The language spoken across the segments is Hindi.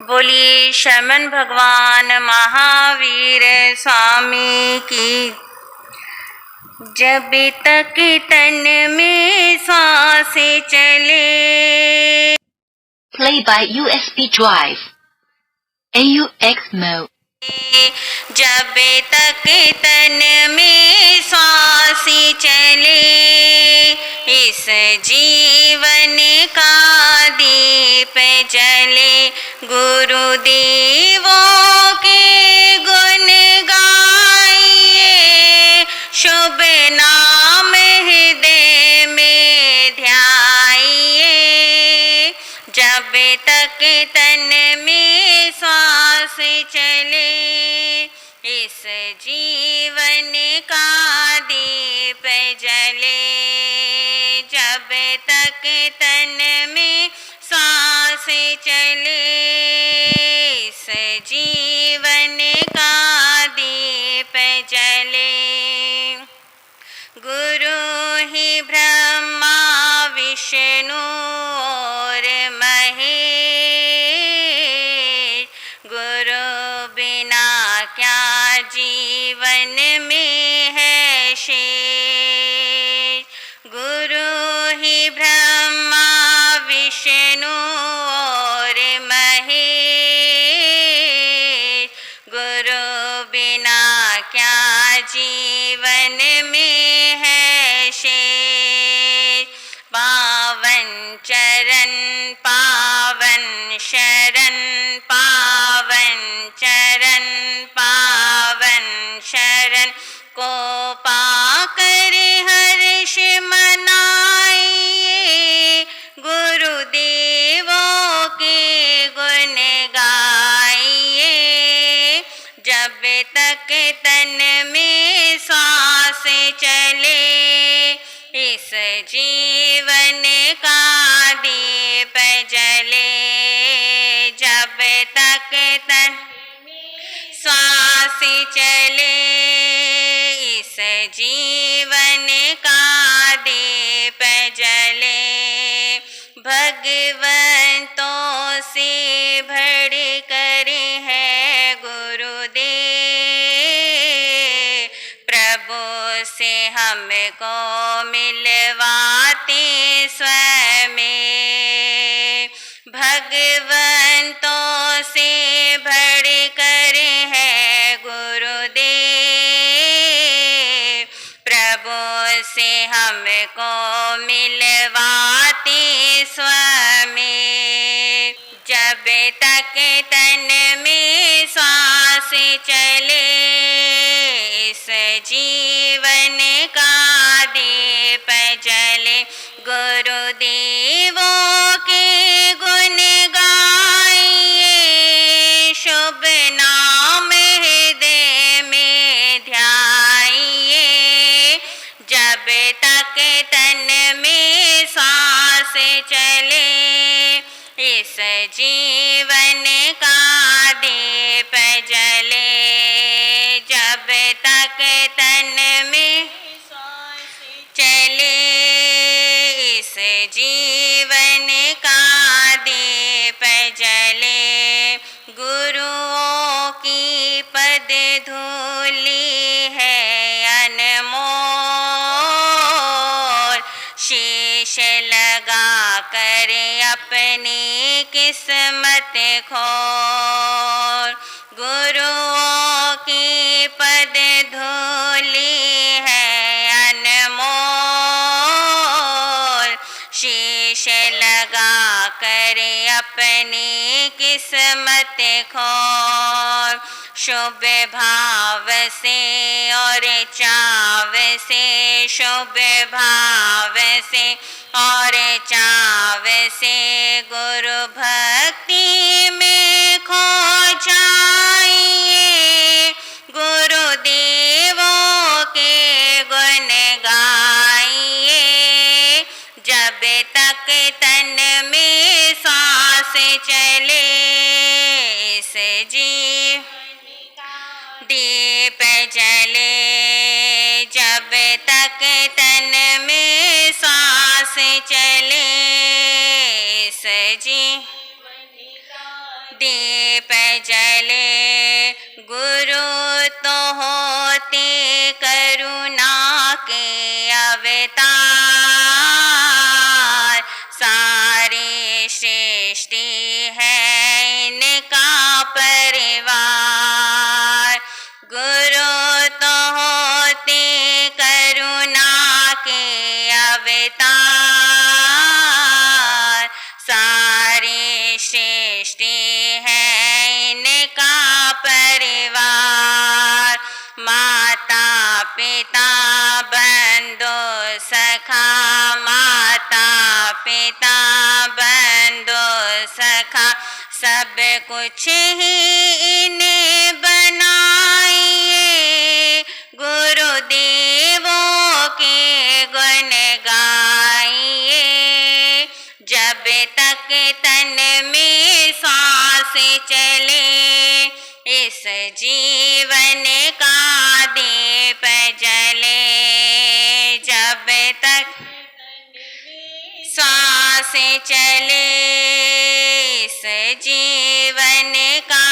बोलिए शरमन भगवान महावीर स्वामी की। जब तक तन में सांसें चले। Play by USB drive. AUX mode. जब तक तन में सांसें चले, इस जीवन का दीप जले। गुरुदेवों के गुण गाइए, शुभ नाम हृदय में ध्याइए। जब तक तन में सांस चले, इस जीवन का दीप जले। जब तक तन में सांस चले, इस जीवन का दीप जले। गुरु ही ब्रह्मा विष्णु और महेश, गुरु बिना क्या जीवन में है शेष। गुरु ही ब्रह्मा विष्णु और महेश, गुरु बिना क्या जीवन में है शेष। पावन चरण पावन शरण, पावन चरण पावन शरण को पाकर हर्ष मनाइए। गुरुदेवों के गुण गाइए। जब तक तन में सांस चले, इस जीवन का दीप जले। जब तक तन सांस चले, इस जीवन का दीप जले। भगवंतों से बढ़कर है गुरुदेव, प्रभु से हमको मिलवाते स्वयं। भगवंतों से बढ़कर है गुरुदेव, प्रभु से हमको मिलवाते स्वयं। जब तक तन में सांस चले, इस जीवन का दीप जले। गुरुदेवों के गुण गाइए, शुभ नाम हृदय में ध्याइए। जब तक तन में सांस चले, इस जीवन का दीप जले। जब तक तन में चले, इस जीवन का दीप जले। गुरुओं की पद धूलि है अनमोल, शीश लगा कर अपनी किस्मत खोल। गुरुओं की पद धूलि है अनमोल, शीश लगा कर अपनी किस्मत खोल। शुभ भाव से और चाव से, शुभ भाव से और चाव से, गुरु भक्ति में खो जाइए। गुरुदेवों के गुण गाइए। जब तक तन में सांस चले, इस जीवन दीप जले। जब तक तन में सांस चले, इस जीवन दीप दीप जले। गुरु तो होते करुणा के अवतार, सारी सृष्टि है इनका परिवार। गुरु तो होते करुणा के अवतार, सारी सृष्टि है इनका परिवार। माता पिता बंधु सखा, माता पिता बंधु सखा, सब कुछ ही इन्हें बनाइए। गुरुदेवों के गुण गाइए। जब तक तन में सांस चले, इस जीवन का दीप जले। जब तक सांस चले, इस जीवन का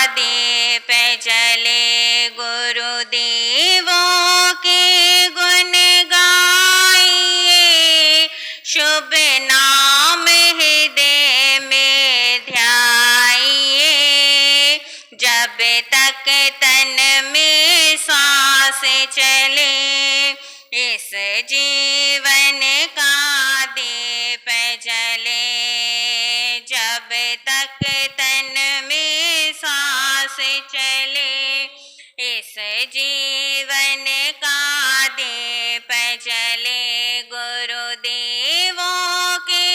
दीप जले। गुरुदेवों के गुण गाइए। शुभ नाम हृदय में ध्याइए। जब तक तन में सांस चले, इस जीवन का दीप जले। जब तक तन में सांस चले, इस जीवन का दीप जले। गुरुदेवों के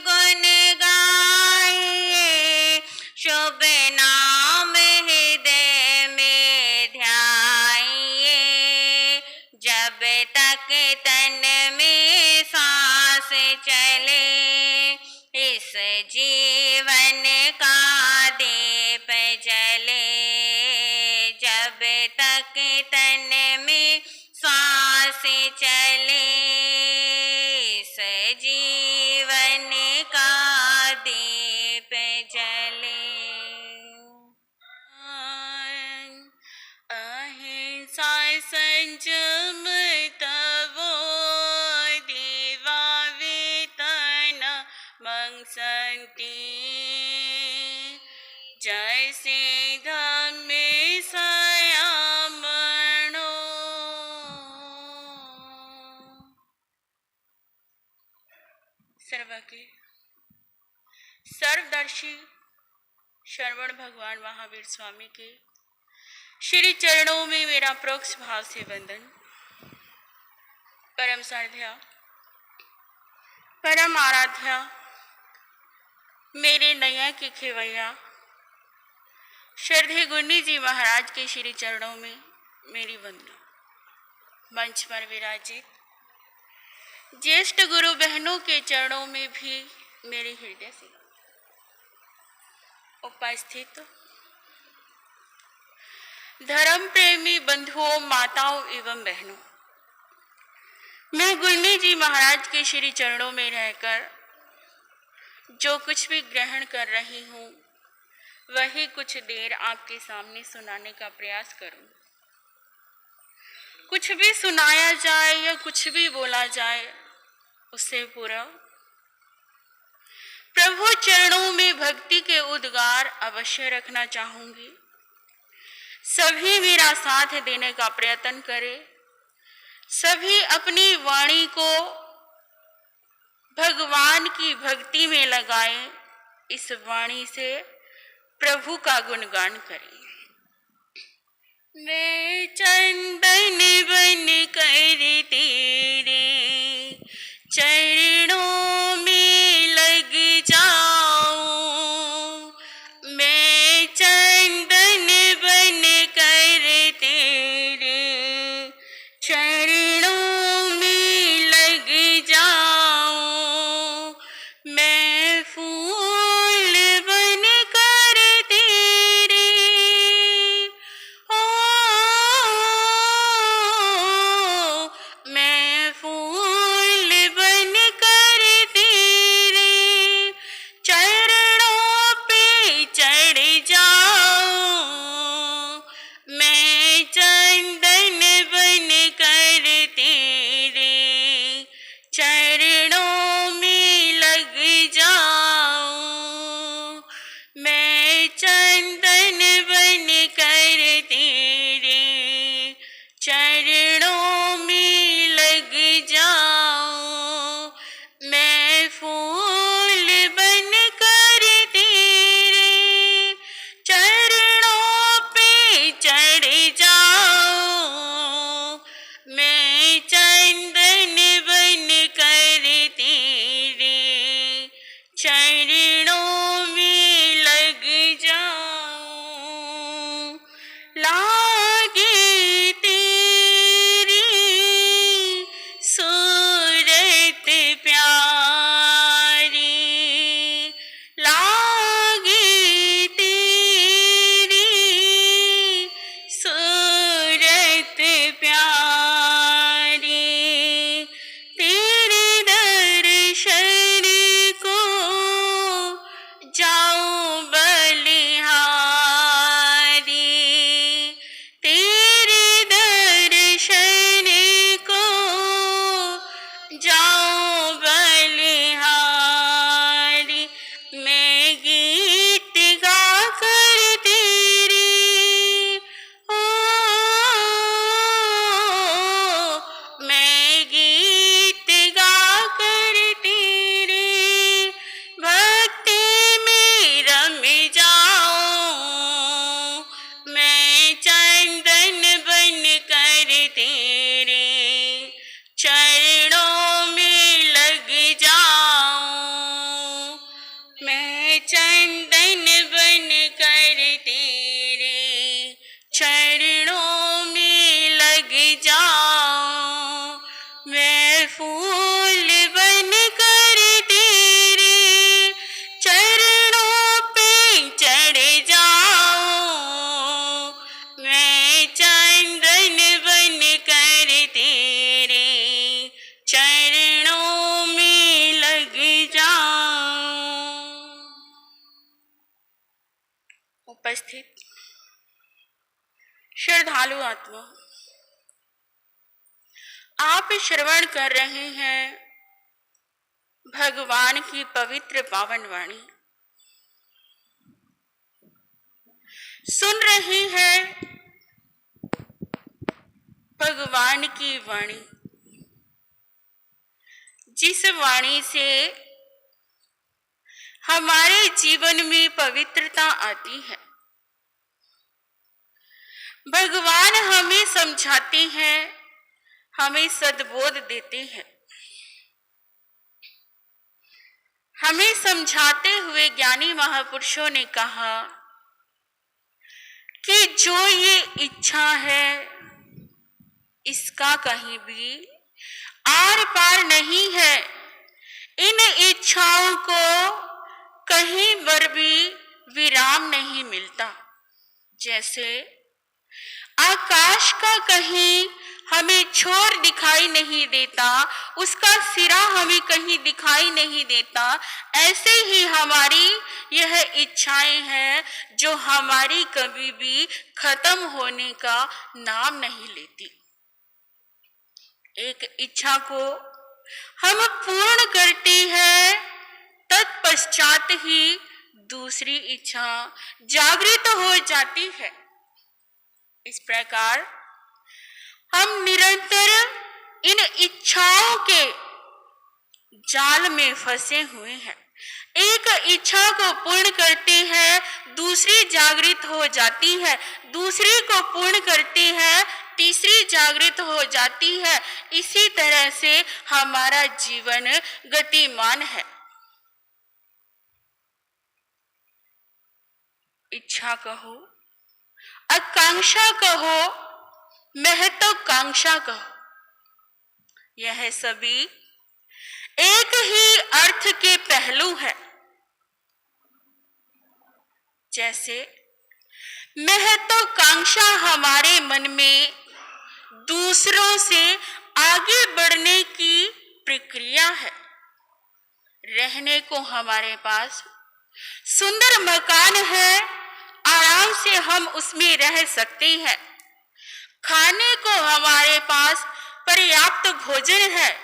गुण गाइए। शुभ नाम हृदय में ध्याइए। जब तक तन में सांस चले, इस जीवन का दीप जले। जब तक तन में सांस चले, इस जीवन का दीप जले। अहिंसा संयम तवो देवा वेतन मंगसंति। जैसे धम्मे संयमणो। सर्वज्ञ सर्वदर्शी श्रवण भगवान महावीर स्वामी के श्री चरणों में मेरा प्रोक्ष भाव से वंदन। परम साध्या, परम आराध्या, मेरे नैया के खेवैया श्रद्धेय गुंडी जी महाराज के श्री चरणों में मेरी वंदना। मंच पर विराजित ज्येष्ठ गुरु बहनों के चरणों में भी मेरे हृदय से उपस्थित धर्म प्रेमी बंधुओं, माताओं एवं बहनों, मैं गुंडी जी महाराज के श्री चरणों में रहकर जो कुछ भी ग्रहण कर रही हूँ, वही कुछ देर आपके सामने सुनाने का प्रयास करूँ। कुछ भी सुनाया जाए या कुछ भी बोला जाए, उससे पूरा प्रभु चरणों में भक्ति के उद्गार अवश्य रखना चाहूंगी। सभी मेरा साथ देने का प्रयत्न करें। सभी अपनी वाणी को भगवान की भक्ति में लगाएं। इस वाणी से प्रभु का गुणगान करें। मैं चंदन बन कर तेरे चरणों में लग जाऊं। मैं चंदन बन कर तेरे चरणों में लग जाऊं। मैं फूल बन कर तेरे मैं फूल बन कर तेरे मैं चंदन बन कर तेरे चरणों में लग जाऊं, मैं फूल बन कर तेरे चरणों पे चढ़ जाऊं, मैं चंदन बन कर तेरे चरणों में लग जाऊं। लागे तेरी सूरत प्यारी, लागे तेरी सूरत प्यारी, तेरे दर्शन को जाऊं बलिहारी, तेरे दर्शन को जाऊं बलिहारी, मैं गीत गा कर तेरी ओ, मैं गीत गा कर तेरी भक्ति में रम जाऊं, मैं चंदन बन कर तेरे चरणों में लग जाऊं, मैं चंदन बन कर तेरे चरणों में लग जाऊं, मैं फूल बन कर तेरे चरणों पे चढ़ जाऊं, मैं चंदन बन कर तेरे चरणों में लग जाऊं। उपस्थित श्रद्धालु आत्मा, आप श्रवण कर रहे हैं भगवान की पवित्र पावन वाणी, सुन रहे हैं भगवान की वाणी, जिस वाणी से हमारे जीवन में पवित्रता आती है। भगवान हमें समझाते हैं, हमें सद्बोध देते हैं। हमें समझाते हुए ज्ञानी महापुरुषों ने कहा कि जो ये इच्छा है इसका कहीं भी आर पार नहीं है। इन इच्छाओं को कहीं पर भी विराम नहीं मिलता। जैसे आकाश का कहीं हमें छोर दिखाई नहीं देता, उसका सिरा हमें कहीं दिखाई नहीं देता, ऐसे ही हमारी यह इच्छाएं हैं जो हमारी कभी भी खत्म होने का नाम नहीं लेती। एक इच्छा को हम पूर्ण करते हैं, तत्पश्चात ही दूसरी इच्छा जागृत हो जाती है। इस प्रकार हम निरंतर इन इच्छाओं के जाल में फंसे हुए हैं। एक इच्छा को पूर्ण करते हैं, दूसरी जागृत हो जाती है, दूसरी को पूर्ण करते हैं, तीसरी जागृत हो जाती है। इसी तरह से हमारा जीवन गतिमान है। इच्छा कहो, आकांक्षा कहो, महत्वाकांक्षा कहो, यह सभी एक ही अर्थ के पहलू है। जैसे महत्वाकांक्षा हमारे मन में दूसरों से आगे बढ़ने की प्रक्रिया है। रहने को हमारे पास सुंदर मकान है, आराम से हम उसमें रह सकते हैं। खाने को हमारे पास पर्याप्त भोजन है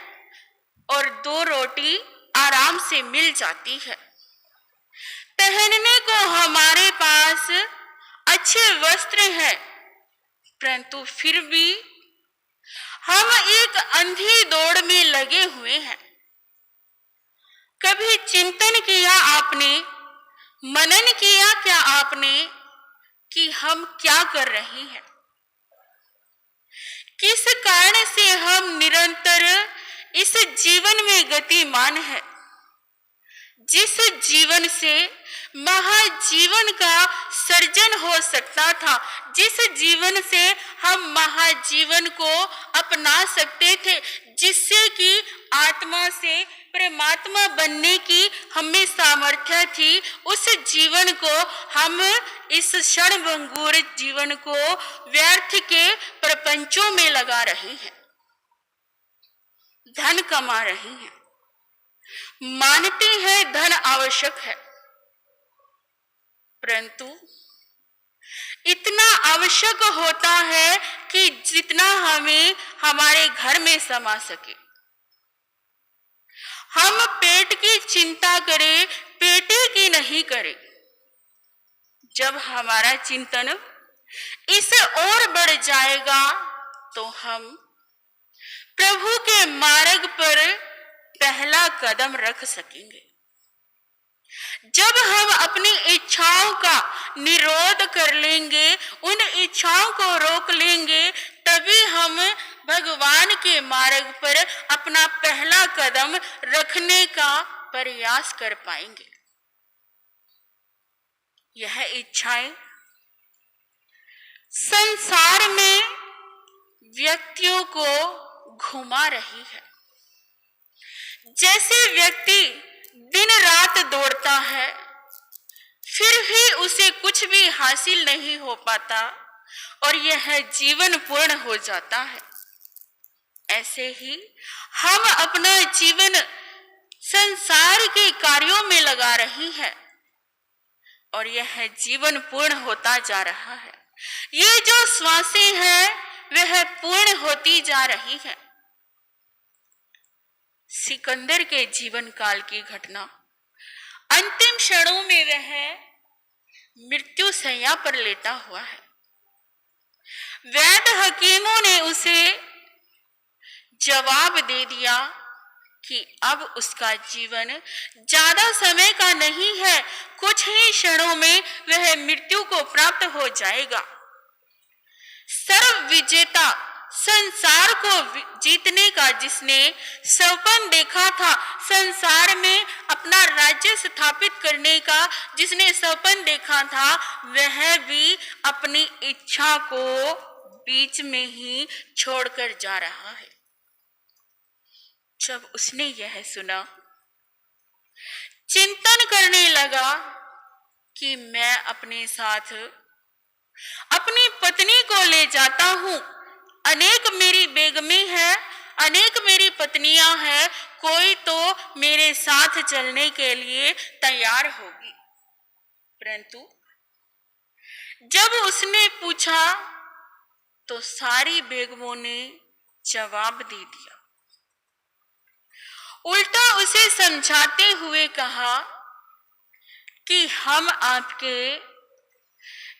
और 2 रोटी आराम से मिल जाती है। पहनने को हमारे पास अच्छे वस्त्र हैं, परंतु फिर भी हम एक अंधी दौड़ में लगे हुए हैं। कभी चिंतन किया आपने, मनन किया क्या आपने कि हम क्या कर रहे हैं? किस कारण से हम निरंतर इस जीवन में गतिमान है, जिस जीवन से महाजीवन का सर्जन हो सकता था, जिस जीवन से हम महाजीवन को अपना सकते थे, जिससे कि आत्मा से परमात्मा बनने की हमें सामर्थ्य थी, उस जीवन को हम इस क्षणभंगुर जीवन को व्यर्थ के प्रपंचों में लगा रहे हैं, धन कमा रहे हैं, मानते हैं धन आवश्यक है, परंतु इतना आवश्यक होता है कि जितना हमें हमारे घर में समा सके। हम पेट की चिंता करें, पेटे की नहीं करें। जब हमारा चिंतन इस ओर बढ़ जाएगा तो हम प्रभु के मार्ग पर पहला कदम रख सकेंगे। जब हम अपनी इच्छाओं का निरोध कर लेंगे, उन इच्छाओं को रोक लेंगे, तभी हम भगवान के मार्ग पर अपना पहला कदम रखने का प्रयास कर पाएंगे। यह इच्छाएं संसार में व्यक्तियों को घुमा रही है। जैसे व्यक्ति दिन रात दौड़ता है, फिर भी उसे कुछ भी हासिल नहीं हो पाता और यह जीवन पूर्ण हो जाता है, ऐसे ही हम अपना जीवन संसार के कार्यों में लगा रही हैं और यह जीवन पूर्ण होता जा रहा है। ये जो श्वासें हैं वह पूर्ण होती जा रही है। सिकंदर के जीवन काल की घटना, अंतिम क्षणों में वह मृत्यु शैया पर लेटा हुआ है। वैद्य हकीमों ने उसे जवाब दे दिया कि अब उसका जीवन ज्यादा समय का नहीं है, कुछ ही क्षणों में वह मृत्यु को प्राप्त हो जाएगा। सर्व विजेता, संसार को जीतने का जिसने सपन देखा था, संसार में अपना राज्य स्थापित करने का जिसने सपन देखा था, वह भी अपनी इच्छा को बीच में ही छोड़कर जा रहा है। जब उसने यह सुना, चिंतन करने लगा कि मैं अपने साथ अपनी पत्नी को ले जाता हूं। अनेक मेरी बेगमें हैं, अनेक मेरी पत्नियां हैं, कोई तो मेरे साथ चलने के लिए तैयार होगी। परंतु जब उसने पूछा तो सारी बेगमों ने जवाब दे दिया। उल्टा उसे समझाते हुए कहा कि हम आपके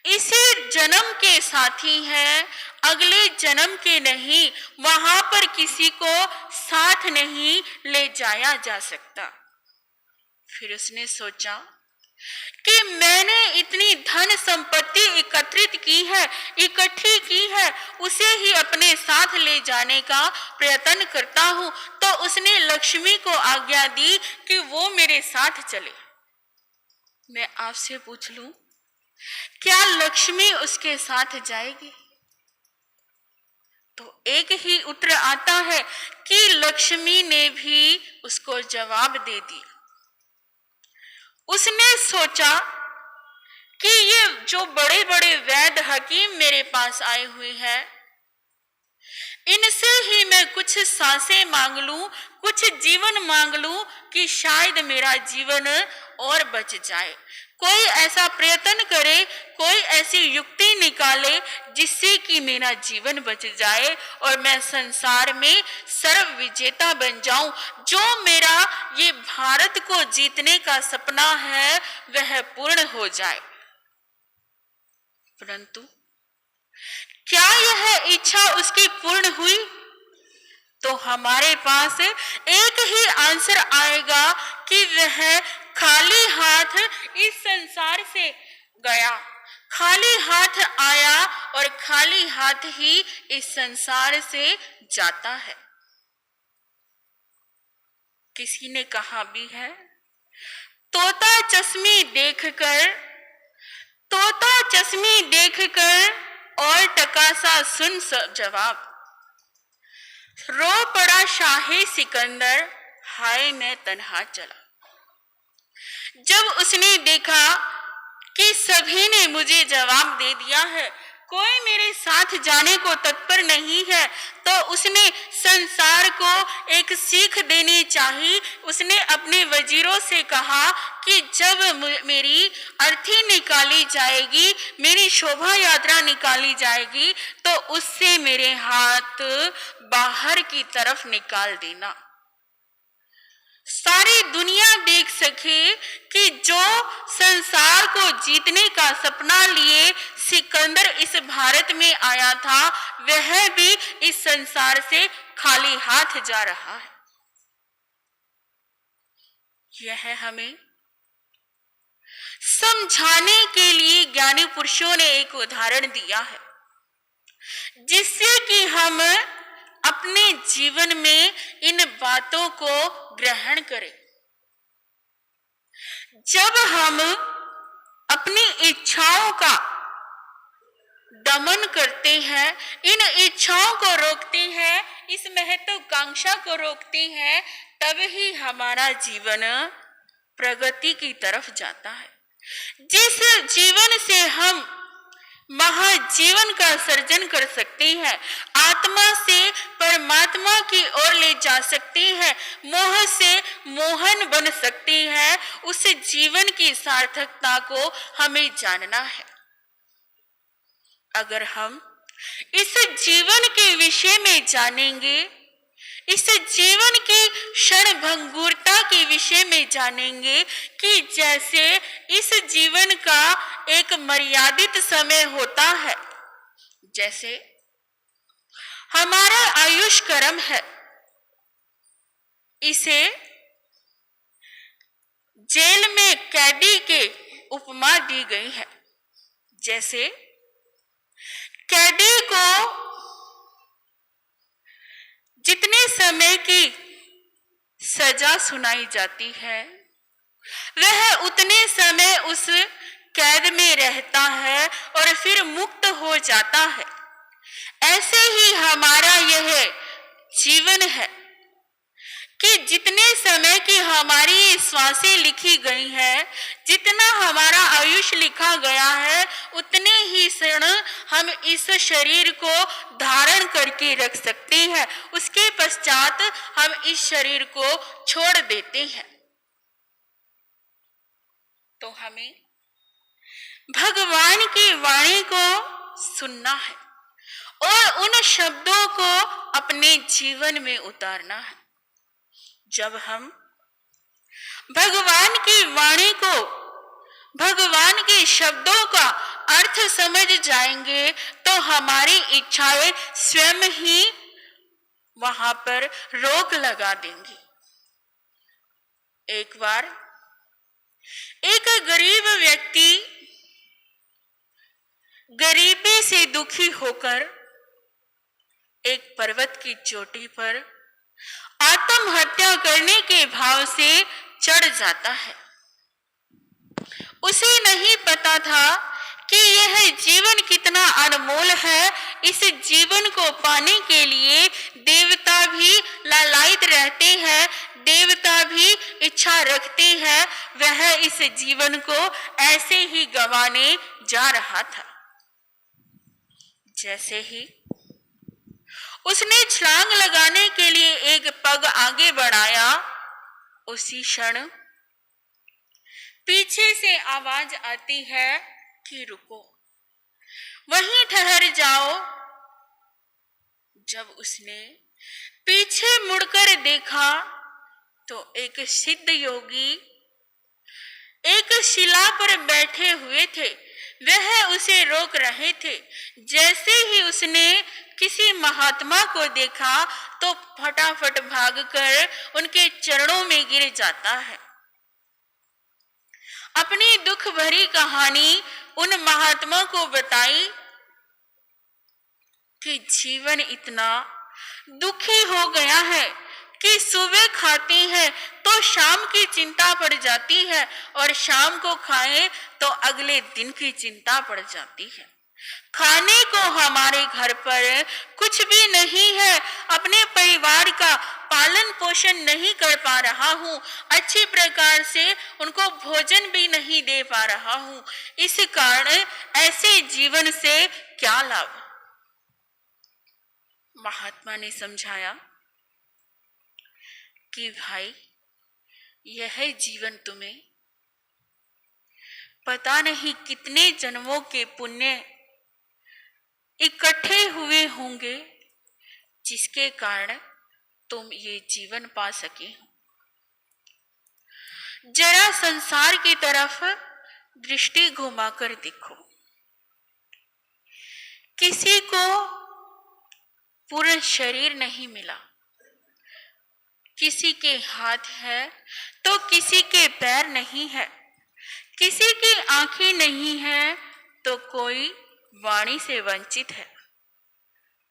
इसी जन्म के साथी हैं, अगले जन्म के नहीं। वहां पर किसी को साथ नहीं ले जाया जा सकता। फिर उसने सोचा कि मैंने इतनी धन संपत्ति एकत्रित की है, इकट्ठी की है, उसे ही अपने साथ ले जाने का प्रयत्न करता हूं। तो उसने लक्ष्मी को आज्ञा दी कि वो मेरे साथ चले। मैं आपसे पूछ लूं, क्या लक्ष्मी उसके साथ जाएगी? तो एक ही उत्तर आता है कि लक्ष्मी ने भी उसको जवाब दे दिया। उसने सोचा कि ये जो बड़े बड़े वैद्य हकीम मेरे पास आए हुए हैं, इनसे ही मैं कुछ सांसें मांग लूं, कुछ जीवन मांग लूं कि शायद मेरा जीवन और बच जाए। कोई ऐसा प्रयत्न करे, कोई ऐसी युक्ति निकाले जिससे कि मेरा जीवन बच जाए और मैं संसार में सर्व विजेता बन जाऊं। जो मेरा ये भारत को जीतने का सपना है वह पूर्ण हो जाए। परंतु क्या यह इच्छा उसकी पूर्ण हुई? तो हमारे पास एक ही आंसर आएगा कि वह खाली हाथ इस संसार से गया, खाली हाथ आया और खाली हाथ ही इस संसार से जाता है। किसी ने कहा भी है, तोता चश्मी देखकर और टकासा सुन जवाब, रो पड़ा शाही सिकंदर, हाय मैं तन्हा चला। जब उसने देखा कि सभी ने मुझे जवाब दे दिया है, कोई मेरे साथ जाने को तत्पर नहीं है, तो उसने संसार को एक सीख देनी चाहिए। उसने अपने वजीरों से कहा कि जब मेरी अर्थी निकाली जाएगी, मेरी शोभा यात्रा निकाली जाएगी, तो उससे मेरे हाथ बाहर की तरफ निकाल देना, सारी दुनिया देख सके कि जो संसार को जीतने का सपना लिए सिकंदर इस भारत में आया था, वह भी इस संसार से खाली हाथ जा रहा है। यह हमें समझाने के लिए ज्ञानी पुरुषों ने एक उदाहरण दिया है, जिससे कि हम अपने जीवन में इन बातों को ग्रहण करें। जब हम अपनी इच्छाओं का दमन करते हैं, इन इच्छाओं को रोकते हैं, इस महत्वाकांक्षा को रोकते हैं, तब ही हमारा जीवन प्रगति की तरफ जाता है। जिस जीवन से हम महाजीवन का सर्जन कर सकते हैं, आत्मा से परमात्मा की ओर ले जा सकते हैं, मोह से मोहन बन सकते हैं, उस जीवन की सार्थकता को हमें जानना है। अगर हम इस जीवन के विषय में जानेंगे, इस जीवन की क्षण भंगुरता के विषय में जानेंगे कि जैसे इस जीवन का एक मर्यादित समय होता है, जैसे हमारा आयुष कर्म है, इसे जेल में कैदी के उपमा दी गई है। जैसे कैदी को जितने समय की सजा सुनाई जाती है, वह उतने समय उस कैद में रहता है और फिर मुक्त हो जाता है। ऐसे ही हमारा यह जीवन है कि जितने समय की हमारी श्वासें लिखी गई हैं, जितना हमारा आयुष लिखा गया है, उतने ही क्षण हम इस शरीर को धारण करके रख सकते हैं। उसके पश्चात हम इस शरीर को छोड़ देते हैं। तो हमें भगवान की वाणी को सुनना है और उन शब्दों को अपने जीवन में उतारना है। जब हम भगवान की वाणी को, भगवान के शब्दों का अर्थ समझ जाएंगे, तो हमारी इच्छाएं स्वयं ही वहां पर रोक लगा देंगी। एक बार एक गरीब व्यक्ति गरीबी से दुखी होकर एक पर्वत की चोटी पर आत्महत्या करने के भाव से चढ़ जाता है। उसे नहीं पता था कि यह जीवन कितना अनमोल है। इस जीवन को पाने के लिए देवता भी लालायित रहते हैं, देवता भी इच्छा रखते हैं। वह इस जीवन को ऐसे ही गंवाने जा रहा था। जैसे ही उसने छलांग लगाने के लिए एक पग आगे बढ़ाया, उसी क्षण पीछे से आवाज आती है कि रुको, वहीं ठहर जाओ। जब उसने पीछे मुड़कर देखा तो एक सिद्ध योगी एक शिला पर बैठे हुए थे। वह उसे रोक रहे थे। जैसे ही उसने किसी महात्मा को देखा तो फटाफट भागकर उनके चरणों में गिर जाता है। अपनी दुख भरी कहानी उन महात्मा को बताई कि जीवन इतना दुखी हो गया है कि सुबह खाती है तो शाम की चिंता पड़ जाती है और शाम को खाएं तो अगले दिन की चिंता पड़ जाती है। खाने को हमारे घर पर कुछ भी नहीं है, अपने परिवार का पालन पोषण नहीं कर पा रहा हूँ, अच्छी प्रकार से उनको भोजन भी नहीं दे पा रहा हूँ। इस कारण ऐसे जीवन से क्या लाभ। महात्मा ने समझाया कि भाई, यह जीवन तुम्हें पता नहीं कितने जन्मों के पुण्य इकट्ठे हुए होंगे जिसके कारण तुम ये जीवन पा सके हो। जरा संसार की तरफ दृष्टि घुमाकर देखो। किसी को पूर्ण शरीर नहीं मिला, किसी के हाथ है तो किसी के पैर नहीं है, किसी की आंखें नहीं है तो कोई वाणी से वंचित है,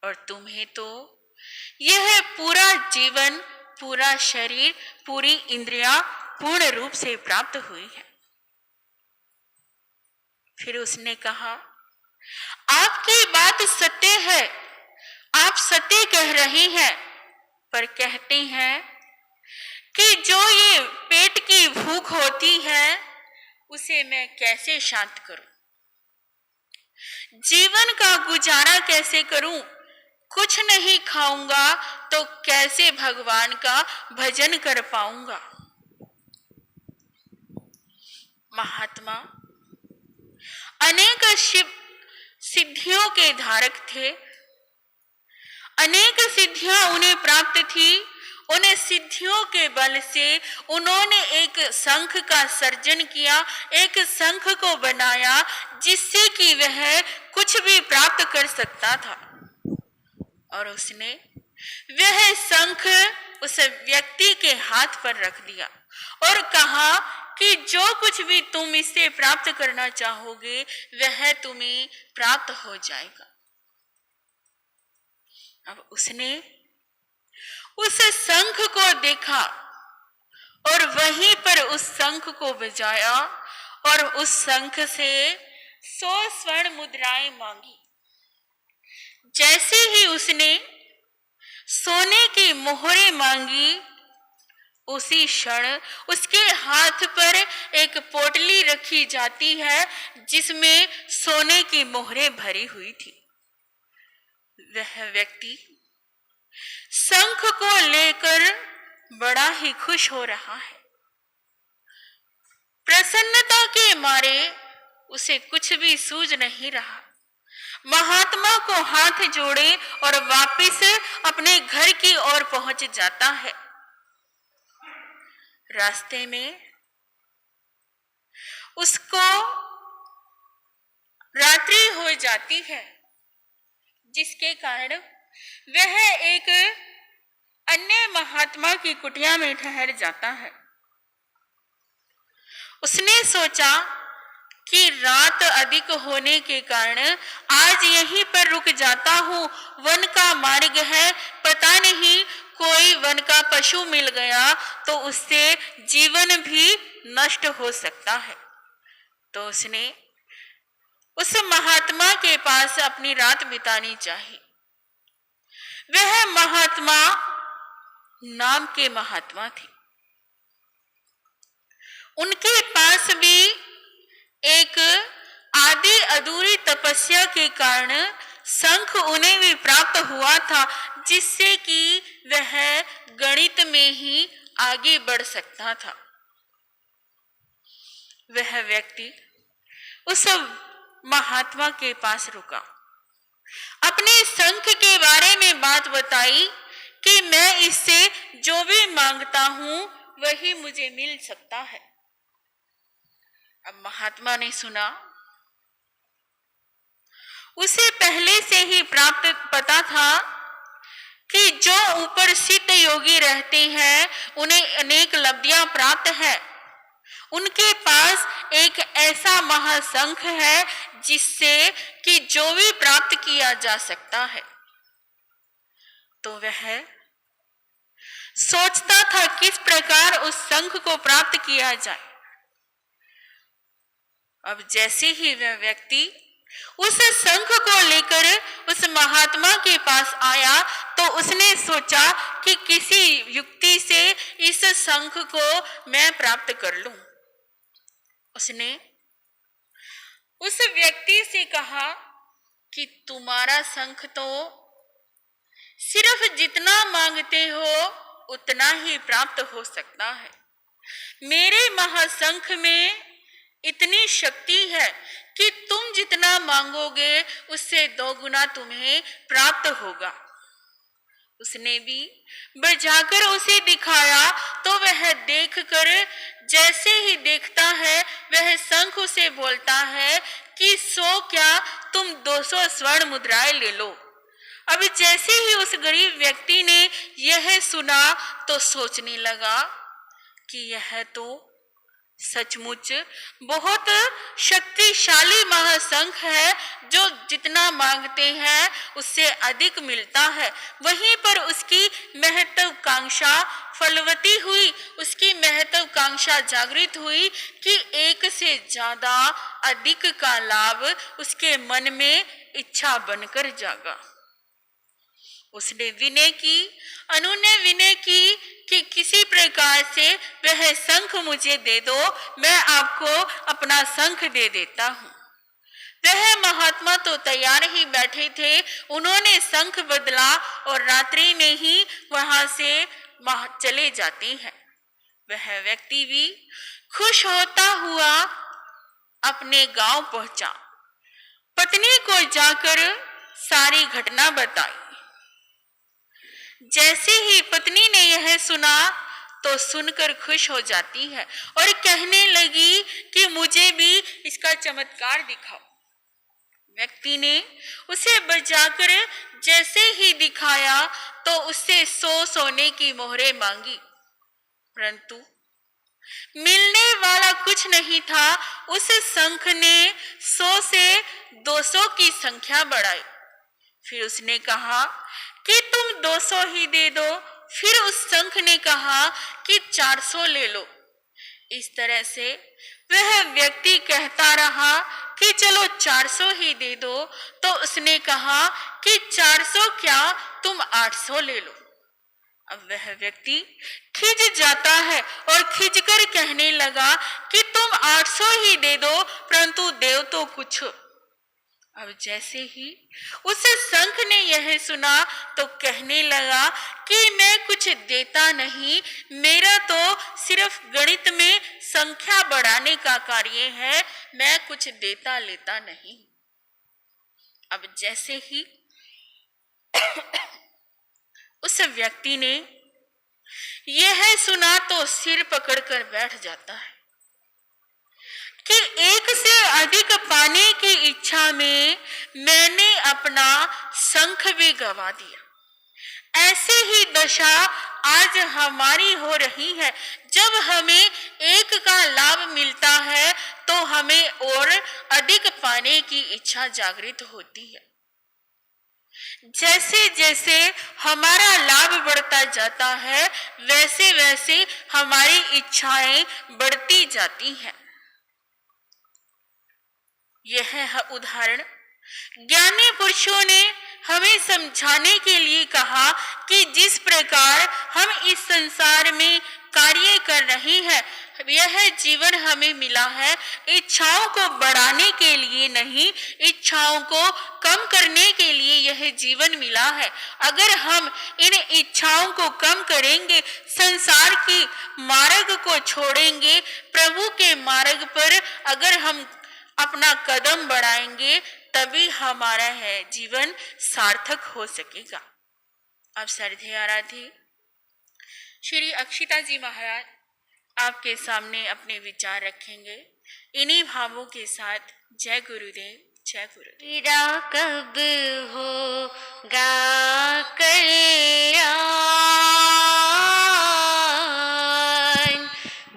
और तुम्हें तो यह पूरा जीवन, पूरा शरीर, पूरी इंद्रियां पूर्ण रूप से प्राप्त हुई है। फिर उसने कहा, आपकी बात सत्य है, आप सत्य कह रहे हैं, पर कहते हैं कि जो ये पेट की भूख होती है उसे मैं कैसे शांत करूं, जीवन का गुजारा कैसे करूं, कुछ नहीं खाऊंगा तो कैसे भगवान का भजन कर पाऊंगा। महात्मा अनेक सिद्धियों के धारक थे, अनेक सिद्धियां उन्हें प्राप्त थी। उन सिद्धियों के बल से उन्होंने एक शंख का सर्जन किया, एक शंख को बनाया जिससे कि वह कुछ भी प्राप्त कर सकता था, और उसने वह शंख उस व्यक्ति के हाथ पर रख दिया और कहा कि जो कुछ भी तुम इससे प्राप्त करना चाहोगे वह तुम्हें प्राप्त हो जाएगा। अब उसने उस शंख को देखा और वहीं पर उस शंख को बजाया और उस शंख से 100 स्वर्ण मुद्राएं मांगी। जैसे ही उसने सोने की मोहरें मांगी, उसी क्षण उसके हाथ पर एक पोटली रखी जाती है जिसमें सोने की मोहरें भरी हुई थी। वह व्यक्ति शंख को लेकर बड़ा ही खुश हो रहा है। प्रसन्नता के मारे उसे कुछ भी सूझ नहीं रहा। महात्मा को हाथ जोड़े और वापस अपने घर की ओर पहुंच जाता है। रास्ते में उसको रात्रि हो जाती है, जिसके कारण वह एक अन्य महात्मा की कुटिया में ठहर जाता है। उसने सोचा कि रात अधिक होने के कारण आज यहीं पर रुक जाता हूँ, वन का मार्ग है, पता नहीं कोई वन का पशु मिल गया तो उससे जीवन भी नष्ट हो सकता है। तो उसने उस महात्मा के पास अपनी रात बितानी चाहिए। वह महात्मा नाम के महात्मा थे। उनके पास भी एक आधी अधूरी तपस्या के कारण शंख उन्हें भी प्राप्त हुआ था, जिससे कि वह गणित में ही आगे बढ़ सकता था। वह व्यक्ति उस महात्मा के पास रुका, अपने शंख के बारे में बात बताई कि मैं इससे जो भी मांगता हूं वही मुझे मिल सकता है। अब महात्मा ने सुना उसे पहले से ही प्राप्त पता था कि जो ऊपर सिद्ध योगी रहते हैं उन्हें अनेक लब्धियां प्राप्त है। उनके पास एक ऐसा महाशंख है जिससे कि जो भी प्राप्त किया जा सकता है। तो वह सोचता था किस प्रकार उस शंख को प्राप्त किया जाए। अब जैसे ही वह व्यक्ति उस शंख को लेकर उस महात्मा के पास आया तो उसने सोचा कि किसी युक्ति से इस शंख को मैं प्राप्त कर लूं। उसने उस व्यक्ति से कहा कि तुम्हारा शंख तो सिर्फ जितना मांगते हो उतना ही प्राप्त हो सकता है। मेरे महाशंख में इतनी शक्ति है कि तुम जितना मांगोगे उससे 2 गुना तुम्हें प्राप्त होगा। उसने भी बजाकर उसे दिखाया तो वह देखकर जैसे ही देखता है वह शंख उसे बोलता है कि 100 क्या तुम 200 स्वर्ण मुद्राएं ले लो। अब जैसे ही उस गरीब व्यक्ति ने यह सुना तो सोचने लगा कि यह तो सचमुच बहुत शक्तिशाली महाशंख है, जो जितना मांगते हैं उससे अधिक मिलता है। वहीं पर उसकी महत्वाकांक्षा फलवती हुई, उसकी महत्वाकांक्षा जागृत हुई कि एक से ज्यादा अधिक का लाभ उसके मन में इच्छा बनकर जागा। उसने विनय की, अनुनय विनय की कि किसी प्रकार से वह शंख मुझे दे दो, मैं आपको अपना शंख दे देता हूं। वह महात्मा तो तैयार ही बैठे थे। उन्होंने शंख बदला और रात्रि में ही वहां से चले जाते हैं। वह व्यक्ति भी खुश होता हुआ अपने गांव पहुंचा। पत्नी को जाकर सारी घटना बताई। जैसे ही पत्नी ने यह सुना तो सुनकर खुश हो जाती है और कहने लगी कि मुझे भी इसका चमत्कार दिखाओ। व्यक्ति ने उसे बजाकर जैसे ही दिखाया तो उससे 100 सोने की मोहरें मांगी, परंतु मिलने वाला कुछ नहीं था। उस शंख ने 100 से 200 की संख्या बढ़ाई। फिर उसने कहा कि तुम 200 ही दे दो। फिर उस शंख ने कहा कि 400 ले लो। इस तरह से वह व्यक्ति कहता रहा कि चलो 400 ही दे दो। तो उसने कहा कि 400 क्या तुम 800 ले लो। अब वह व्यक्ति खिज जाता है और खिजकर कहने लगा कि तुम 800 ही दे दो, परंतु देव तो कुछ। अब जैसे ही उस शंख ने यह सुना तो कहने लगा कि मैं कुछ देता नहीं, मेरा तो सिर्फ गणित में संख्या बढ़ाने का कार्य है, मैं कुछ देता लेता नहीं। अब जैसे ही उस व्यक्ति ने यह सुना तो सिर पकड़कर बैठ जाता है कि एक से अधिक पाने की इच्छा में मैंने अपना शंख भी गवा दिया। ऐसे ही दशा आज हमारी हो रही है। जब हमें एक का लाभ मिलता है तो हमें और अधिक पाने की इच्छा जागृत होती है। जैसे जैसे हमारा लाभ बढ़ता जाता है वैसे वैसे हमारी इच्छाएं बढ़ती जाती हैं। यह उदाहरण ज्ञानी पुरुषों ने हमें समझाने के लिए कहा कि जिस प्रकार हम इस संसार में कार्य कर रहे हैं, यह जीवन हमें मिला है इच्छाओं को बढ़ाने के लिए नहीं, इच्छाओं को कम करने के लिए यह जीवन मिला है। अगर हम इन इच्छाओं को कम करेंगे, संसार की मार्ग को छोड़ेंगे, प्रभु के मार्ग पर अगर हम अपना कदम बढ़ाएंगे, तभी हमारा है जीवन सार्थक हो सकेगा। अब श्रद्धेय आराध्य श्री अक्षिता जी महाराज आपके सामने अपने विचार रखेंगे। इन्हीं भावों के साथ जय गुरुदेव। जय गुरुदेव। मेरा कब होगा कल्याण,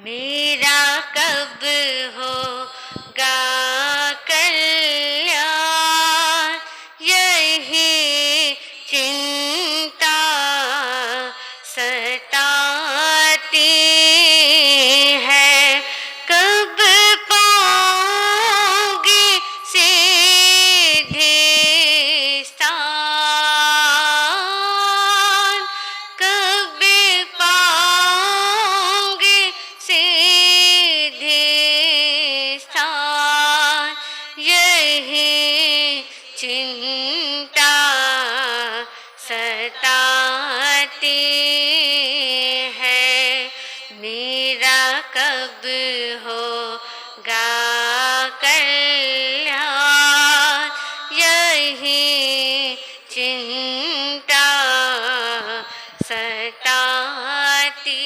मेरा कब होगा कल्याण, यही चिंता सताती है। कब पाओगे सीधे स्थान, कब पाओगे सीधे स्थान, यही चिंता सताती है। मेरा कब होगा कल्याण, यही चिंता सताती।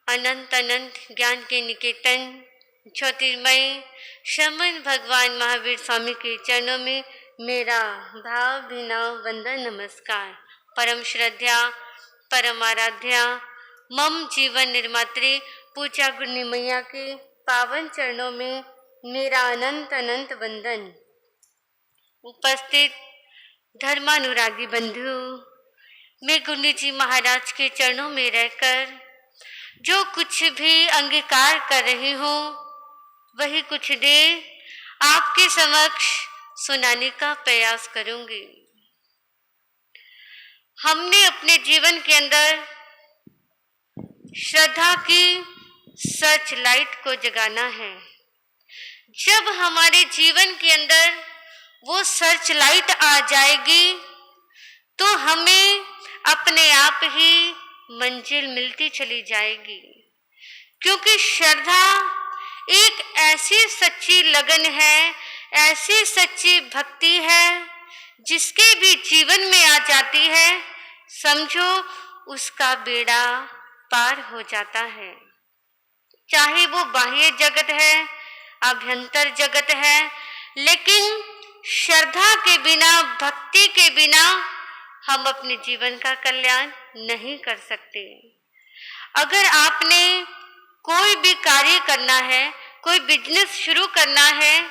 अनंत अनंत ज्ञान के निकेतन ज्योतिर्मय शमन भगवान महावीर स्वामी के चरणों में मेरा भावभीनाव वंदन नमस्कार। परम श्रद्धा परम आराध्या मम जीवन निर्मात्री पूजा गुरनी मैया के पावन चरणों में मेरा अनंत अनंत वंदन। उपस्थित धर्मानुरागी बंधु, मैं गुरनी जी महाराज के चरणों में रहकर जो कुछ भी अंगीकार कर रही हूँ वही कुछ देर आपके समक्ष सुनाने का प्रयास करूंगी। हमने अपने जीवन के अंदर श्रद्धा की सर्च लाइट को जगाना है। जब हमारे जीवन के अंदर वो सर्च लाइट आ जाएगी तो हमें अपने आप ही मंजिल मिलती चली जाएगी, क्योंकि श्रद्धा एक ऐसी सच्ची लगन है, ऐसी सच्ची भक्ति है जिसके भी जीवन में आ जाती है, समझो उसका बेड़ा पार हो जाता है। चाहे वो बाह्य जगत है, अभ्यंतर जगत है, लेकिन श्रद्धा के बिना, भक्ति के बिना हम अपने जीवन का कल्याण नहीं कर सकते। अगर आपने कोई भी कार्य करना है, कोई बिजनेस शुरू करना है,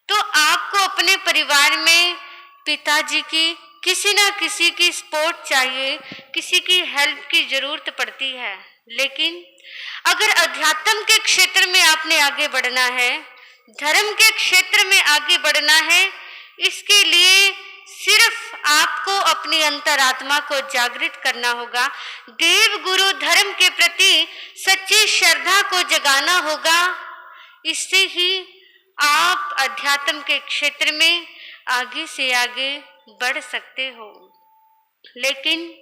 तो आपको अपने परिवार में पिताजी की किसी ना किसी की सपोर्ट चाहिए, किसी की हेल्प की जरूरत पड़ती है। लेकिन अगर अध्यात्म के क्षेत्र में आपने आगे बढ़ना है, धर्म के क्षेत्र में आगे बढ़ना है, इसके लिए सिर्फ आपको अपनी अंतरात्मा को जागृत करना होगा, देव गुरु धर्म के प्रति सच्ची श्रद्धा को जगाना होगा। इससे ही आप अध्यात्म के क्षेत्र में आगे से आगे बढ़ सकते हो। लेकिन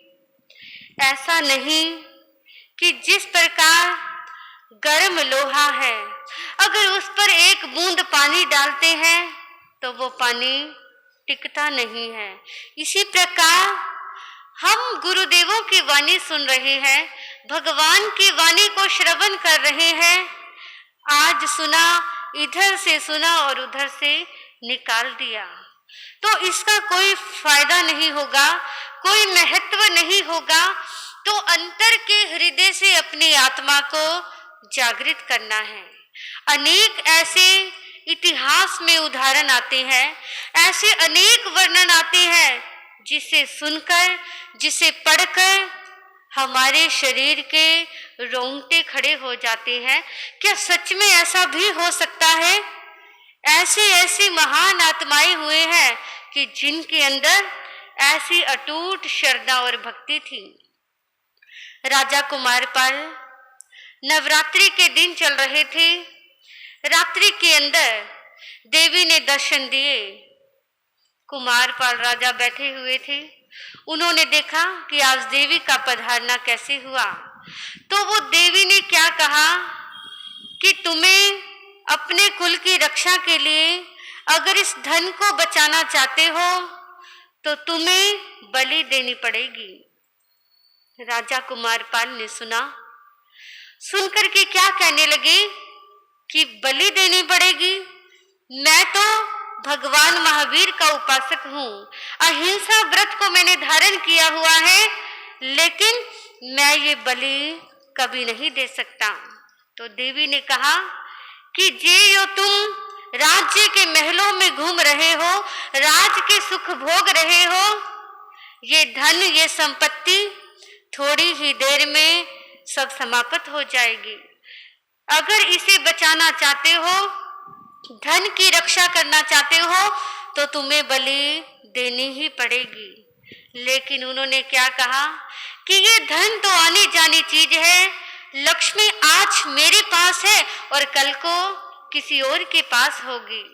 ऐसा नहीं कि जिस प्रकार गर्म लोहा है, अगर उस पर एक बूंद पानी डालते हैं तो वो पानी टिकता नहीं है। इसी प्रकार हम गुरुदेवों की वाणी सुन रहे हैं, भगवान की वाणी को श्रवण कर रहे हैं। आज सुना, इधर से सुना और उधर से निकाल दिया, तो इसका कोई फायदा नहीं होगा, कोई महत्व नहीं होगा। तो अंतर के हृदय से अपनी आत्मा को जागृत करना है। अनेक ऐसे इतिहास में उदाहरण आते हैं, ऐसे अनेक वर्णन आते हैं जिसे सुनकर, जिसे पढ़कर हमारे शरीर के रोंगटे खड़े हो जाते हैं। क्या सच में ऐसा भी हो सकता है? ऐसे ऐसी महान आत्माएं हुए हैं कि जिनके अंदर ऐसी अटूट श्रद्धा और भक्ति थी। राजा कुमारपाल, नवरात्रि के दिन चल रहे थे। रात्रि के अंदर देवी ने दर्शन दिए। कुमारपाल राजा बैठे हुए थे। उन्होंने देखा कि आज देवी का पधारना कैसे हुआ। तो वो देवी ने क्या कहा कि तुम्हें अपने कुल की रक्षा के लिए अगर इस धन को बचाना चाहते हो तो तुम्हें बलि देनी पड़ेगी। राजा कुमारपाल ने सुना, सुनकर के क्या कहने लगे कि बलि देनी पड़ेगी। मैं तो भगवान महावीर का उपासक हूँ, अहिंसा व्रत को मैंने धारण किया हुआ है, लेकिन मैं ये बलि कभी नहीं दे सकता। तो देवी ने कहा कि जे यो तुम राज्य के महलों में घूम रहे हो, राज के सुख भोग रहे हो, ये धन ये संपत्ति थोड़ी ही देर में सब समाप्त हो जाएगी। अगर इसे बचाना चाहते हो, धन की रक्षा करना चाहते हो, तो तुम्हें बलि देनी ही पड़ेगी। लेकिन उन्होंने क्या कहा कि ये धन तो आनी जानी चीज है, लक्ष्मी आज मेरे पास है और कल को किसी और के पास होगी,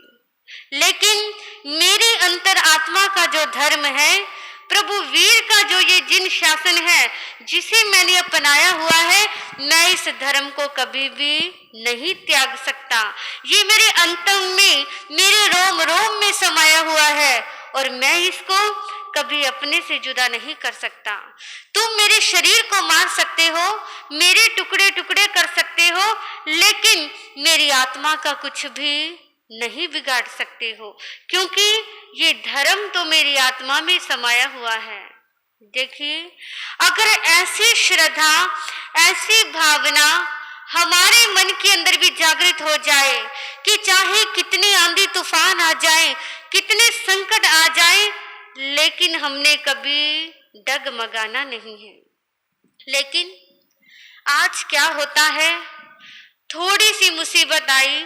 लेकिन मेरी अंतर आत्मा का जो धर्म है, प्रभु वीर का जो ये जिन शासन है जिसे मैंने अपनाया हुआ है, मैं इस धर्म को कभी भी नहीं त्याग सकता। ये मेरे अंतम में, मेरे रोम रोम में समाया हुआ है और मैं इसको कभी अपने से जुदा नहीं कर सकता। तुम मेरे शरीर को मार सकते हो, मेरे टुकड़े टुकड़े कर सकते हो, लेकिन मेरी आत्मा का कुछ भी नहीं बिगाड़ सकते हो, क्योंकि ये धर्म तो मेरी आत्मा में समाया हुआ है। देखिए, अगर ऐसी श्रद्धा, ऐसी भावना हमारे मन के अंदर भी जागृत हो जाए कि चाहे कितनी आंधी तूफान आ जाए, कितने संकट आ जाए, लेकिन हमने कभी डगमगाना नहीं है। लेकिन आज क्या होता है, थोड़ी सी मुसीबत आई,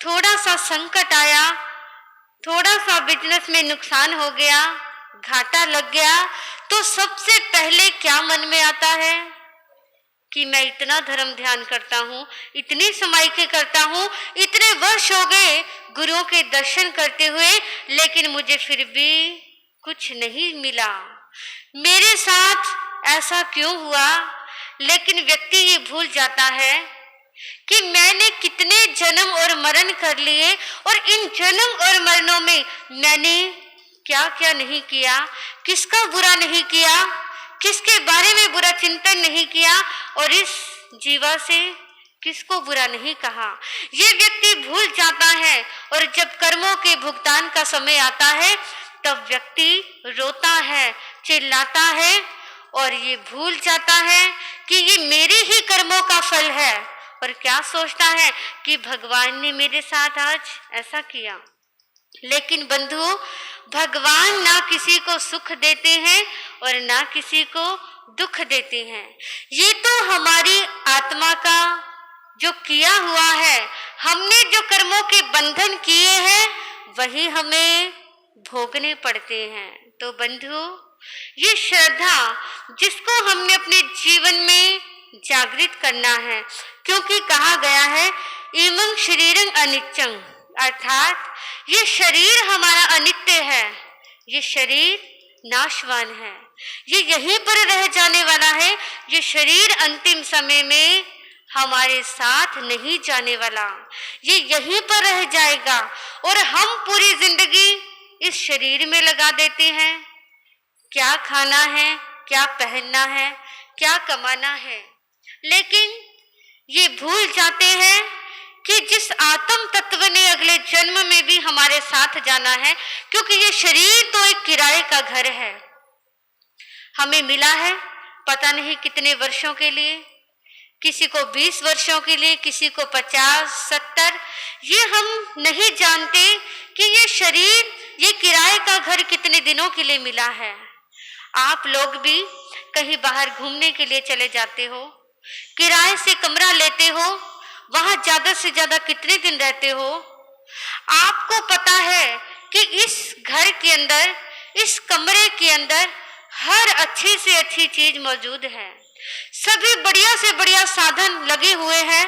थोड़ा सा संकट आया, थोड़ा सा बिजनेस में नुकसान हो गया, घाटा लग गया, तो सबसे पहले क्या मन में आता है कि मैं इतना धर्म ध्यान करता हूँ, इतनी समाइके करता हूँ, इतने वर्ष हो गए गुरुओं के दर्शन करते हुए, लेकिन मुझे फिर भी कुछ नहीं मिला, मेरे साथ ऐसा क्यों हुआ। लेकिन व्यक्ति ये भूल जाता है कि मैंने कितने जन्म और मरण कर लिए और इन जन्म और मरणों में मैंने क्या क्या नहीं किया, किसका बुरा नहीं किया, किसके बारे में बुरा चिंतन नहीं किया और इस जीवा से किसको बुरा नहीं कहा। ये व्यक्ति भूल जाता है और जब कर्मों के भुगतान का समय आता है तब व्यक्ति रोता है, चिल्लाता है और ये भूल जाता है कि ये मेरे ही कर्मों का फल है और क्या सोचता है कि भगवान ने मेरे साथ आज ऐसा किया। लेकिन बंधुओं, भगवान ना किसी को सुख देते हैं और ना किसी को दुख देते हैं। ये तो हमारी आत्मा का जो किया हुआ है, हमने जो कर्मों के बंधन किए हैं वही हमें भोगने पड़ते हैं। तो बंधुओं, ये श्रद्धा जिसको हमने अपने जीवन में जागृत करना है, क्योंकि कहा गया है इमं शरीरं अनित्यं, अर्थात ये शरीर हमारा अनित्य है, ये शरीर नाशवान है, ये यहीं पर रह जाने वाला है, ये शरीर अंतिम समय में हमारे साथ नहीं जाने वाला, ये यहीं पर रह जाएगा और हम पूरी जिंदगी इस शरीर में लगा देते हैं। क्या खाना है, क्या पहनना है, क्या कमाना है, लेकिन ये भूल जाते हैं कि जिस आत्म तत्व ने अगले जन्म में भी हमारे साथ जाना है, क्योंकि ये शरीर तो एक किराए का घर है, हमें मिला है पता नहीं कितने वर्षों के लिए, किसी को 20 वर्षों के लिए, किसी को 50, 70, ये हम नहीं जानते कि ये शरीर, ये किराए का घर कितने दिनों के लिए मिला है। आप लोग भी कहीं बाहर घूमने के लिए चले जाते हो, किराए से कमरा लेते हो, वहां ज्यादा से ज्यादा कितने दिन रहते हो। आपको पता है कि इस घर के अंदर, इस कमरे के अंदर हर अच्छी से अच्छी चीज मौजूद है, सभी बढ़िया से बढ़िया साधन लगे हुए हैं,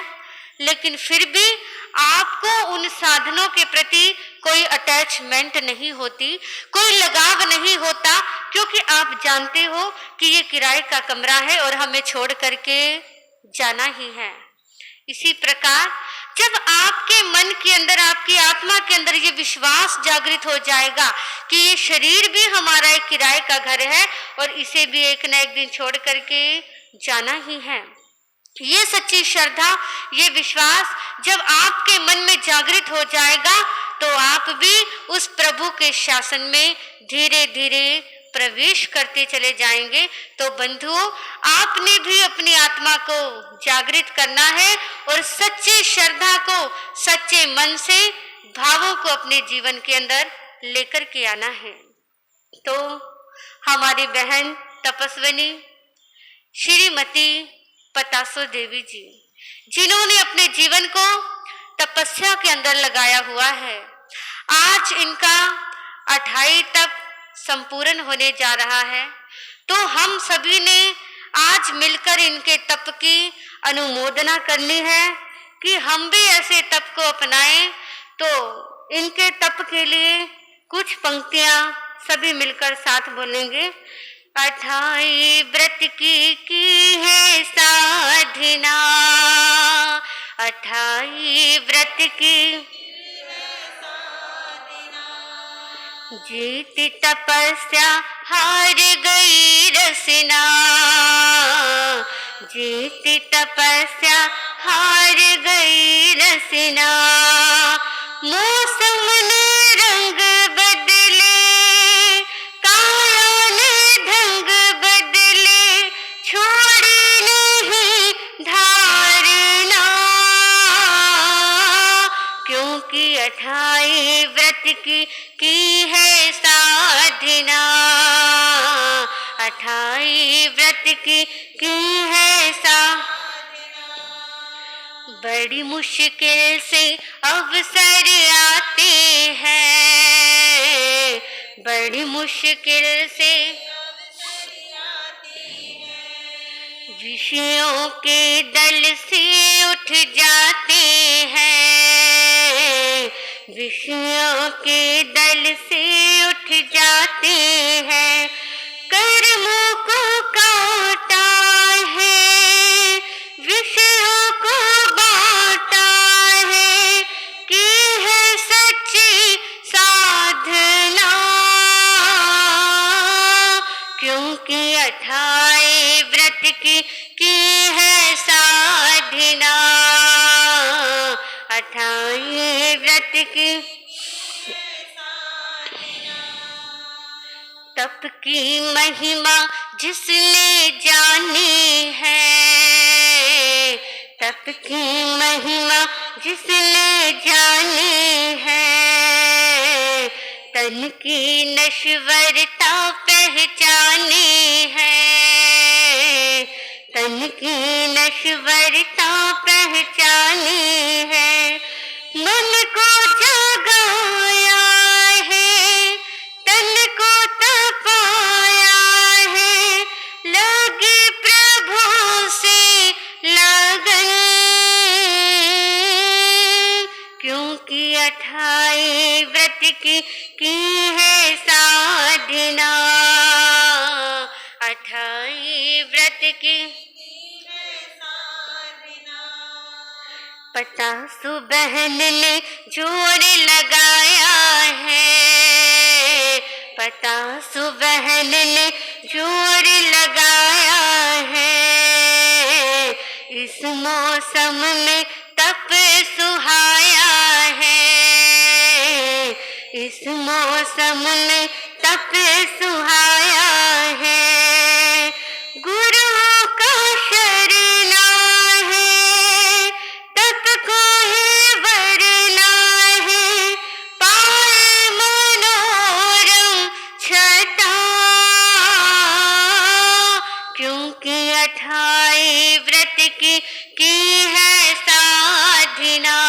लेकिन फिर भी आपको उन साधनों के प्रति कोई अटैचमेंट नहीं होती, कोई लगाव नहीं होता, क्योंकि आप जानते हो कि ये किराए का कमरा है और हमें छोड़ करके जाना ही है। इसी प्रकार जब आपके मन के अंदर, आपकी आत्मा के अंदर ये विश्वास जागृत हो जाएगा कि ये शरीर भी हमारा एक किराए का घर है और इसे भी एक न एक दिन छोड़ करके जाना ही है, ये सच्ची श्रद्धा, ये विश्वास जब आपके मन में जागृत हो जाएगा तो आप भी उस प्रभु के शासन में धीरे धीरे प्रवेश करते चले जाएंगे। तो बंधुओं, आपने भी अपनी आत्मा को जागृत करना है और सच्ची श्रद्धा को सच्चे मन से भावों को अपने जीवन के अंदर लेकर के आना है। तो हमारी बहन तपस्विनी श्रीमती पतासो देवी जी, जिन्होंने अपने जीवन को तपस्या के अंदर लगाया हुआ है, आज इनका 28 तप संपूर्ण होने जा रहा है। तो हम सभी ने आज मिलकर इनके तप की अनुमोदना करनी है कि हम भी ऐसे तप को अपनाएं। तो इनके तप के लिए कुछ पंक्तियां सभी मिलकर साथ बोलेंगे। 28 व्रत की है साधना, 28 व्रत की जीती तपस्या हार गई रसना, जीती तपस्या हार गई रसना। मौसम ने रंग बदले, काया ने ढंग बदले, छोड़ी नहीं धारणा, क्योंकि 28 व्रत की है साधना, 28 व्रत की है साधना। बड़ी मुश्किल से अवसर आते हैं, बड़ी मुश्किल से विषयों के दल से उठ जाते हैं, विषयों के दल से उठ जाते हैं। कर्मों को काटा है, विषयों को बांटा है, की है सच्ची साधना, क्योंकि 28 व्रत की है साधना, 28 व्रत की तप की महिमा जिसने जानी है, तप की महिमा जिसने जानी है, तन की नश्वरता पहचानी है, तन की नश्वरता पहचानी है। मन को जगाया है, तन को तपाया है, लगी प्रभु से लगन, क्योंकि 28 व्रत की है साधना, 28 व्रत की पतासु बहन ने जोर लगाया है, पतासु बहन ने जोर लगाया है, इस मौसम में तप सुहाया है, इस मौसम में तप सुहाया है। गुरुओं का शरणा है, तप को ही वरना है, पाए मनोरम छटा, क्योंकि 28 व्रत की है साधना,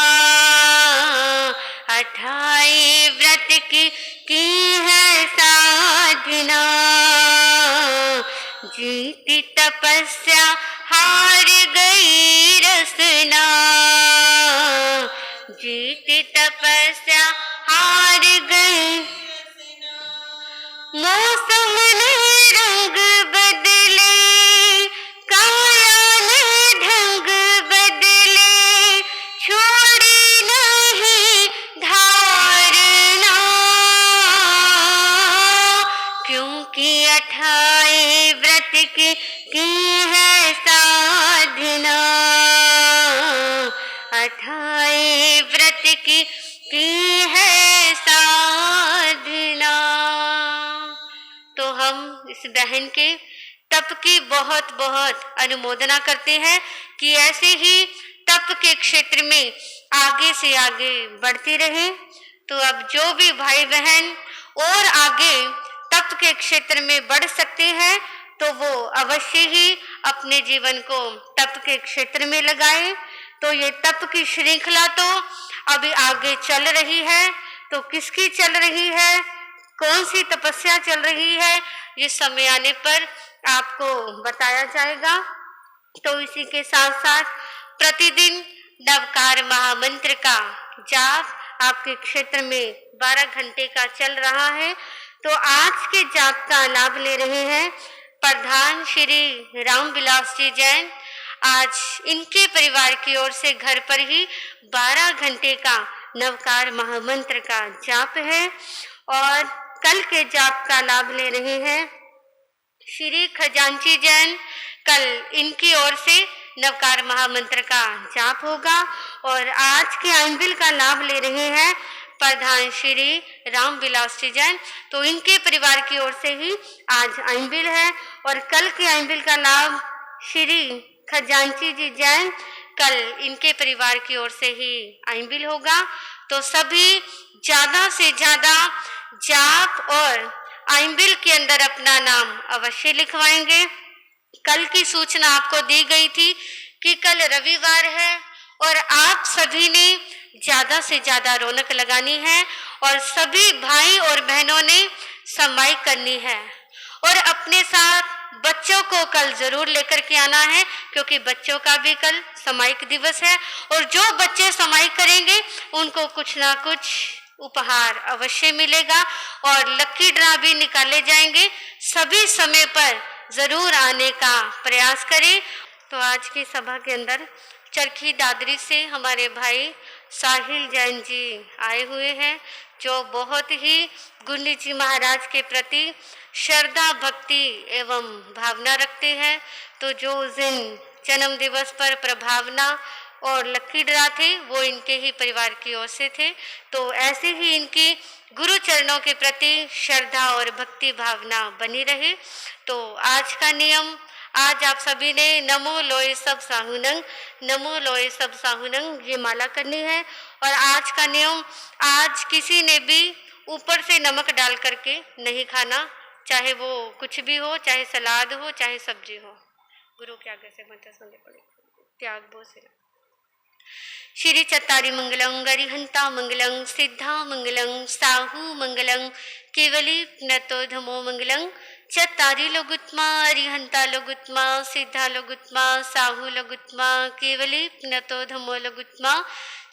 28 व्रत की है साधना। जीती तपस्या हार गई रसना, जीती तपस्या हार गई। मौसम ने रंग बदले, काया ने ढंग बदले, छोड़ी नहीं धारणा, क्योंकि 28 व्रत की है साधना, इस बहन के तप की बहुत बहुत अनुमोदना करते हैं कि ऐसे ही तप के क्षेत्र में आगे से आगे बढ़ते रहे। तो अब जो भी भाई बहन और आगे तप के क्षेत्र में बढ़ सकते हैं तो वो अवश्य ही अपने जीवन को तप के क्षेत्र में लगाए। तो ये तप की श्रृंखला तो अभी आगे चल रही है, तो किसकी चल रही है, कौन सी तपस्या चल रही है, ये समय आने पर आपको बताया जाएगा। तो इसी के साथ साथ प्रतिदिन नवकार महामंत्र का जाप आपके क्षेत्र में 12 घंटे का चल रहा है। तो आज के जाप का लाभ ले रहे हैं प्रधान श्री रामविलास जी जैन। आज इनके परिवार की ओर से घर पर ही 12 घंटे का नवकार महामंत्र का जाप है। और कल के जाप का लाभ ले रहे हैं श्री खजांची जैन। कल इनकी ओर से नवकार महामंत्र का जाप होगा। और आज के आइंबिल का लाभ ले रहे हैं प्रधान श्री रामविलास जी जैन। तो इनके परिवार की ओर से ही आज आइंबिल है। और कल के आइंबिल का लाभ श्री खजांची जी जैन, कल इनके परिवार की ओर से ही आइंबिल होगा। तो सभी ज्यादा से ज्यादा जाप और आइंबिल के अंदर अपना नाम अवश्य लिखवाएंगे। कल की सूचना आपको दी गई थी कि कल रविवार है और आप सभी ने ज्यादा से ज्यादा रौनक लगानी है और सभी भाई और बहनों ने समाई करनी है। और अपने साथ बच्चों को कल जरूर लेकर के आना है, क्योंकि बच्चों का भी कल समायिक दिवस है। और जो बच्चे समाई करेंगे उनको कुछ ना कुछ उपहार अवश्य मिलेगा और लकी ड्रा भी निकाले जाएंगे। सभी समय पर जरूर आने का प्रयास करें। तो आज की सभा के अंदर चरखी दादरी से हमारे भाई साहिल जैन जी आए हुए हैं, जो बहुत ही गुरु जी महाराज के प्रति श्रद्धा भक्ति एवं भावना रखते हैं। तो जो उस दिन जन्म दिवस पर प्रभावना और लकी ड्रा थे वो इनके ही परिवार की ओर से थे। तो ऐसे ही इनकी गुरु चरणों के प्रति श्रद्धा और भक्ति भावना बनी रहे। तो आज का नियम, आज आप सभी ने नमो लोय सब साहुनंग, नमो लोय सब साहुनंग ये माला करनी है। और आज का नियम, आज किसी ने भी ऊपर से नमक डाल करके नहीं खाना, चाहे वो कुछ भी हो, चाहे सलाद हो, चाहे सब्जी हो। गुरु के आगे से मंत्र सुनने पड़े, त्याग बो से। श्री चत्तारी मंगलं गरिहंता मंगलं सिद्धा मंगलं साहू मंगलं केवली नतो धमो मंगलं चत्तारी लोगुत्मा अरिहंता लोगुत्मा सिद्धा लोगुत्मा साहू लोगुत्मा केवली नतो धमो लोगुत्मा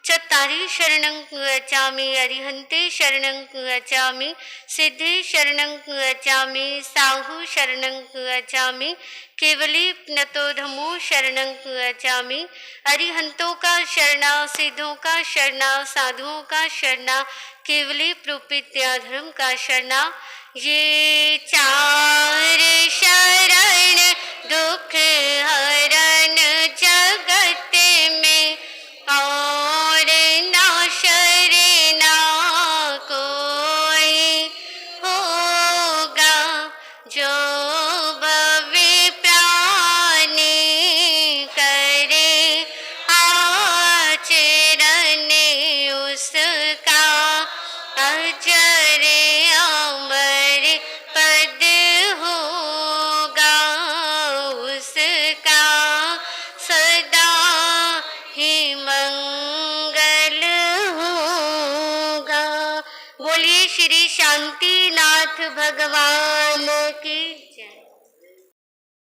चत्तारी शरणं गच्छामि अरिहन्ते शरणं गच्छामि सिद्धे शरणं गच्छामि साहू शरणं गच्छामि केवली नतो धमो शरणं गच्छामि। अरिहंतों का शरणा, सिद्धों का शरणा, साधुओं का शरणा, केवली प्रोपित्या धर्म का शरणा। ये चार शरण दुख हरण जगत में और ना शरणा कोई होगा। जो भव प्राणी करे आचरण उसका अजर अमर पद होगा। उसका सदा ही मंगल होगा। बोलिए श्री शांतिनाथ भगवान की जय।